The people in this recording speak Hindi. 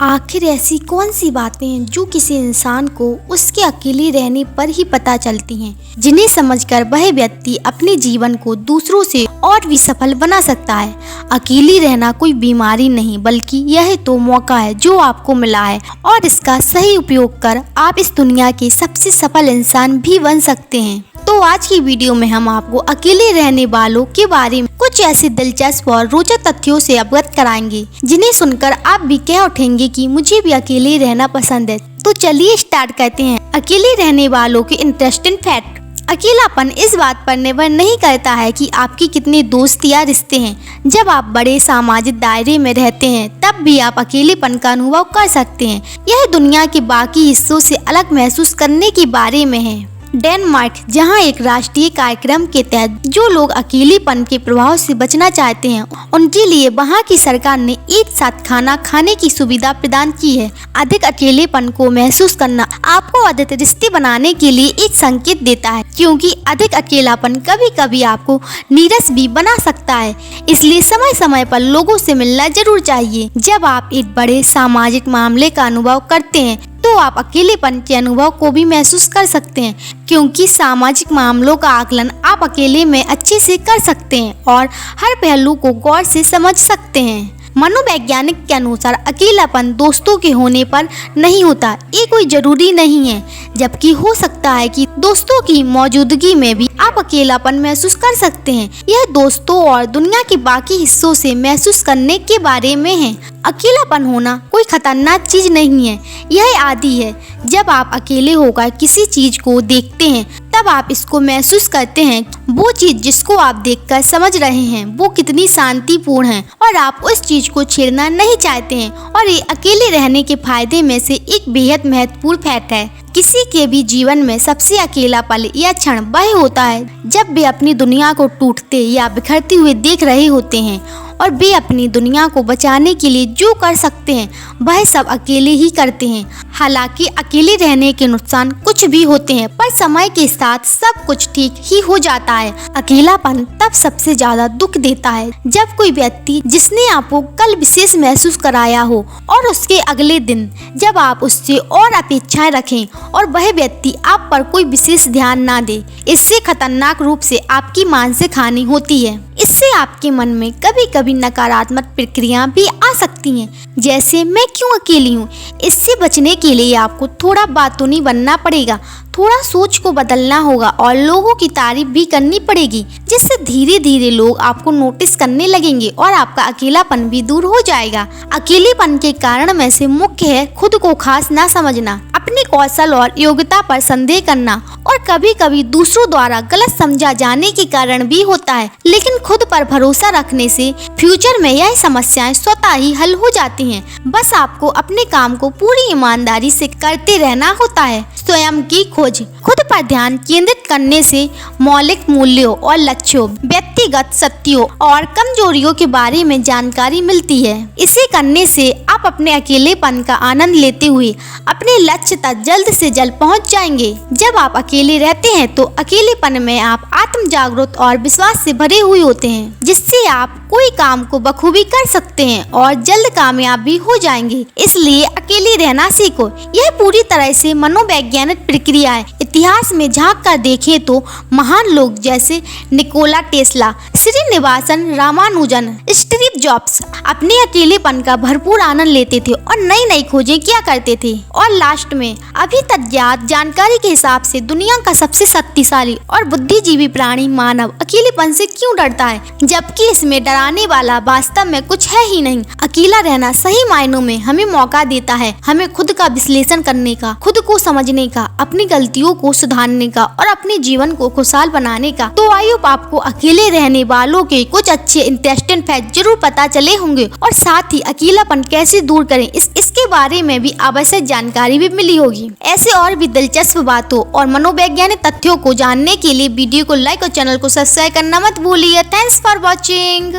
आखिर ऐसी कौन सी बातें हैं जो किसी इंसान को उसके अकेले रहने पर ही पता चलती हैं, जिन्हें समझकर वह व्यक्ति अपने जीवन को दूसरों से और भी सफल बना सकता है। अकेली रहना कोई बीमारी नहीं, बल्कि यह तो मौका है जो आपको मिला है और इसका सही उपयोग कर आप इस दुनिया के सबसे सफल इंसान भी बन सकते हैं। तो आज की वीडियो में हम आपको अकेले रहने वालों के बारे में कुछ ऐसे दिलचस्प और रोचक तथ्यों से अवगत कराएंगे, जिन्हें सुनकर आप भी कह उठेंगे कि मुझे भी अकेले रहना पसंद है। तो चलिए स्टार्ट करते हैं अकेले रहने वालों के इंटरेस्टिंग फैक्ट। अकेलापन इस बात पर निर्भर नहीं करता है कि आपके कितने दोस्त या रिश्ते हैं। जब आप बड़े सामाजिक दायरे में रहते हैं तब भी आप अकेलेपन का अनुभव कर सकते हैं। यह दुनिया के बाकी हिस्सों से अलग महसूस करने के बारे में है। डेनमार्क, जहां एक राष्ट्रीय कार्यक्रम के तहत जो लोग अकेलेपन के प्रभाव से बचना चाहते हैं उनके लिए वहां की सरकार ने एक साथ खाना खाने की सुविधा प्रदान की है। अधिक अकेलेपन को महसूस करना आपको अधिक रिश्ते बनाने के लिए एक संकेत देता है, क्योंकि अधिक अकेलापन कभी कभी आपको नीरस भी बना सकता है। इसलिए समय समय पर लोगों से मिलना जरूर चाहिए। जब आप एक बड़े सामाजिक मामले का अनुभव करते हैं तो आप अकेलेपन के अनुभव को भी महसूस कर सकते हैं, क्योंकि सामाजिक मामलों का आकलन आप अकेले में अच्छे से कर सकते हैं और हर पहलू को गौर से समझ सकते हैं। मनोवैज्ञानिक के अनुसार अकेलापन दोस्तों के होने पर नहीं होता, ये कोई जरूरी नहीं है, जबकि हो सकता है कि दोस्तों की मौजूदगी में भी आप अकेलापन महसूस कर सकते हैं। यह दोस्तों और दुनिया के बाकी हिस्सों से महसूस करने के बारे में है। अकेलापन होना कोई खतरनाक चीज नहीं है, यह आदि है। जब आप अकेले होकर किसी चीज को देखते हैं तब आप इसको महसूस करते हैं वो चीज जिसको आप देखकर समझ रहे हैं वो कितनी शांतिपूर्ण है और आप उस चीज को छेड़ना नहीं चाहते हैं। और ये अकेले रहने के फायदे में से एक बेहद महत्वपूर्ण फैक्ट है। किसी के भी जीवन में सबसे अकेला पल या क्षण वह होता है जब वे अपनी दुनिया को टूटते या बिखरते हुए देख रहे होते हैं और वे अपनी दुनिया को बचाने के लिए जो कर सकते हैं वह सब अकेले ही करते हैं। हालांकि अकेले रहने के नुकसान कुछ भी होते हैं, पर समय के साथ सब कुछ ठीक ही हो जाता है। अकेलापन तब सबसे ज्यादा दुख देता है जब कोई व्यक्ति जिसने आपको कल विशेष महसूस कराया हो और उसके अगले दिन जब आप उससे और अपेक्षाएं रखें और वह व्यक्ति आप पर कोई विशेष ध्यान ना दे। इससे खतरनाक रूप से आपकी मानसिक हानि होती है। इससे आपके मन में कभी कभी नकारात्मक प्रक्रिया भी आ सकती हैं, जैसे मैं क्यों अकेली हूँ। इससे बचने के लिए आपको थोड़ा बातूनी बनना पड़ेगा, थोड़ा सोच को बदलना होगा और लोगों की तारीफ भी करनी पड़ेगी, जिससे धीरे धीरे लोग आपको नोटिस करने लगेंगे और आपका अकेलापन भी दूर हो जाएगा। अकेलेपन के कारण में से मुख्य है खुद को खास ना समझना, अपने कौशल और योग्यता पर संदेह करना और कभी कभी दूसरों द्वारा गलत समझा जाने के कारण भी होता है। लेकिन खुद पर भरोसा रखने से फ्यूचर में यह समस्याएं स्वतः ही हल हो जाती हैं। बस आपको अपने काम को पूरी ईमानदारी से करते रहना होता है। स्वयं की खोज, खुद पर ध्यान केंद्रित करने से मौलिक मूल्यों और लक्ष्यों, व्यक्तिगत सत्यों और कमजोरियों के बारे में जानकारी मिलती है। इसे करने से आप अपने अकेलेपन का आनंद लेते हुए अपने लक्ष्य तक जल्द से जल्द पहुंच जाएंगे। जब आप अकेले रहते हैं तो अकेलेपन में आप आत्म जागरूक और विश्वास से भरे हुए होते हैं, जिससे आप कोई काम को बखूबी कर सकते हैं और जल्द कामयाब भी हो जाएंगे। इसलिए अकेले रहना सीखो। यह पूरी तरह से मनोवैज्ञानिक प्रक्रिया है। इतिहास में झांक कर देखें तो महान लोग जैसे Nikola Tesla, Srinivasan Ramanujan, Steve jobs अपने अकेलेपन का भरपूर आनंद लेते थे और नई नई खोजें किया करते थे। और लास्ट में अभी तक ज्ञात जानकारी के हिसाब से दुनिया का सबसे शक्तिशाली और बुद्धिजीवी प्राणी मानव अकेलेपन से क्यों डरता है, जबकि इसमें डराने वाला वास्तव में कुछ है ही नहीं। अकेला रहना सही मायनों में हमें मौका देता है, हमें खुद का विश्लेषण करने का, खुद को समझने का, अपनी गलतियों को सुधारने का और अपने जीवन को खुशहाल बनाने का। तो आई होप आपको अकेले रहने वालों के कुछ अच्छे इंटरेस्टिंग फैक्ट जरूर पता चले होंगे और साथ ही अकेलापन कैसे दूर करें इसके बारे में भी आवश्यक जानकारी भी मिली होगी। ऐसे और भी दिलचस्प बातों और मनोवैज्ञानिक तथ्यों को जानने के लिए वीडियो को लाइक और चैनल को सब्सक्राइब करना मत भूलिए। Thanks for watching.